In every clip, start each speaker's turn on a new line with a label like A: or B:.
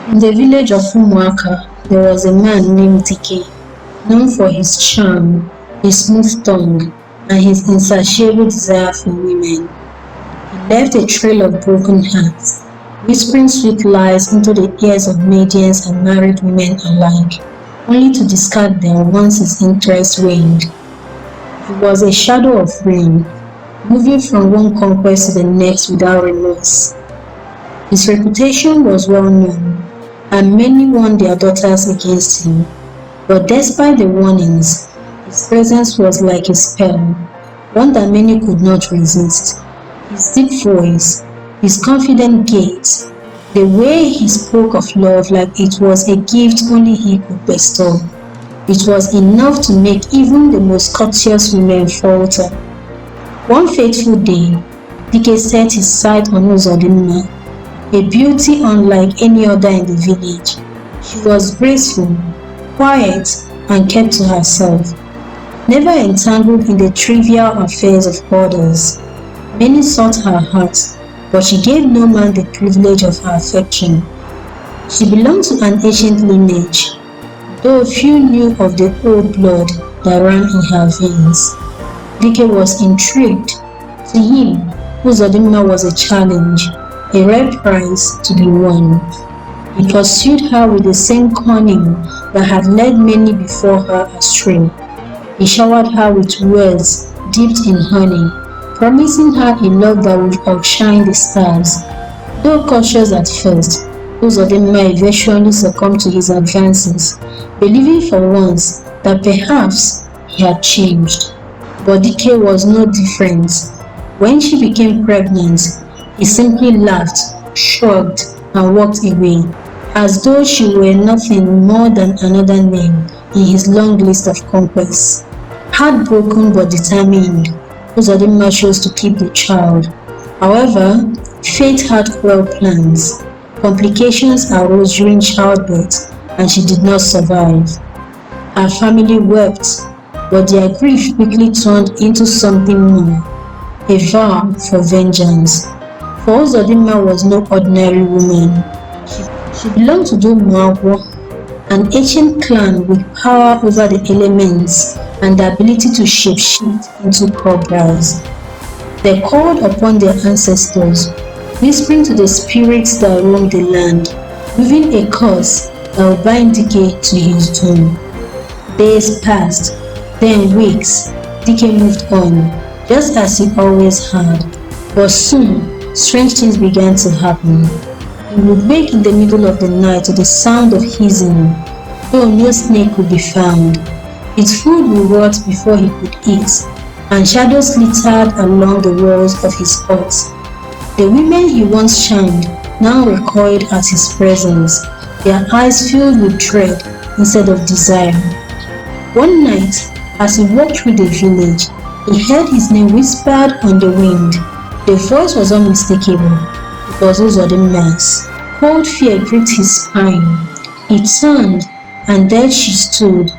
A: In the village of Umuagu, there was a man named Dike, known for his charm, his smooth tongue, and his insatiable desire for women. He left a trail of broken hearts, whispering sweet lies into the ears of maidens and married women alike, only to discard them once his interest waned. He was a shadow of rain, moving from one conquest to the next without remorse. His reputation was well known, and many warned their daughters against him. But despite the warnings, his presence was like a spell, one that many could not resist. His deep voice, his confident gait, the way he spoke of love like it was a gift only he could bestow. It was enough to make even the most courteous women falter. One fateful day, Dike set his sight on Uzodimma, a beauty unlike any other in the village. She was graceful, quiet, and kept to herself, never entangled in the trivial affairs of others. Many sought her heart, but she gave no man the privilege of her affection. She belonged to an ancient lineage, though few knew of the old blood that ran in her veins. Dike was intrigued. To him, Uzodimma was a challenge, a rare prize to be won. He pursued her with the same cunning that had led many before her astray. He showered her with words dipped in honey, promising her a love that would outshine the stars. Though cautious at first, Uzodimma eventually succumbed to his advances, believing for once that perhaps he had changed. But Dike was no different. When she became pregnant, he simply laughed, shrugged, and walked away, as though she were nothing more than another name in his long list of conquests. Heartbroken but determined, Uzodimma chose to keep the child. However, fate had cruel plans. Complications arose during childbirth, and she did not survive. Her family wept, but their grief quickly turned into something more, a vow for vengeance. For Uzodimma was no ordinary woman. She belonged to the Umuagu, an ancient clan with power over the elements and the ability to shapeshift into cobras. They called upon their ancestors, whispering to the spirits that roamed the land, weaving a curse that would bind Dike to his doom. Days passed, then weeks. Dike moved on, just as he always had. But soon, strange things began to happen. He would wake in the middle of the night to the sound of hissing, though no snake could be found. His food would rot before he could eat, and shadows glittered along the walls of his hut. The women he once charmed now recoiled at his presence, their eyes filled with dread instead of desire. One night, as he walked through the village, he heard his name whispered on the wind. The voice was unmistakable. It was Uzodimma's. Cold fear gripped his spine. He turned, and there she stood,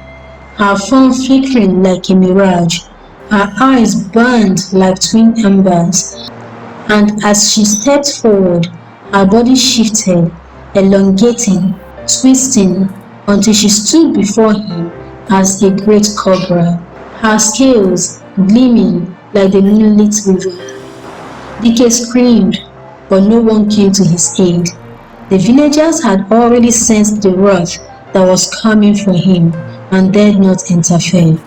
A: her form flickering like a mirage, her eyes burned like twin embers, and as she stepped forward, her body shifted, elongating, twisting, until she stood before him as a great cobra, her scales gleaming like the moonlit river. Dike screamed, but no one came to his aid. The villagers had already sensed the wrath that was coming for him and dared not interfere.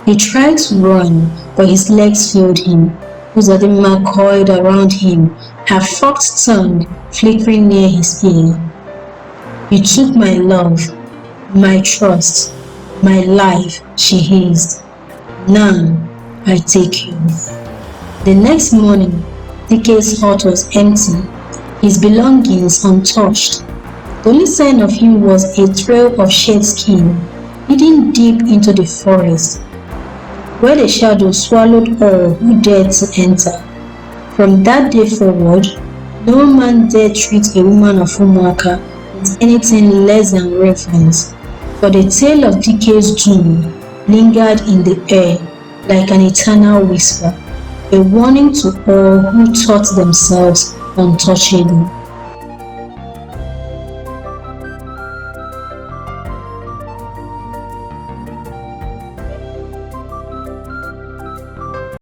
A: He tried to run, but his legs failed him. Uzodimma coiled around him, her forked tongue flickering near his ear. "You took my love, my trust, my life," she hissed. "Now I take you." The next morning, Dike's hut was empty, his belongings untouched. The only sign of him was a trail of shed skin, hidden deep into the forest, where the shadows swallowed all who dared to enter. From that day forward, no man dared treat a woman of Umuagu with anything less than reverence, for the tale of Dike's doom lingered in the air like an eternal whisper, a warning to all who thought themselves untouchable.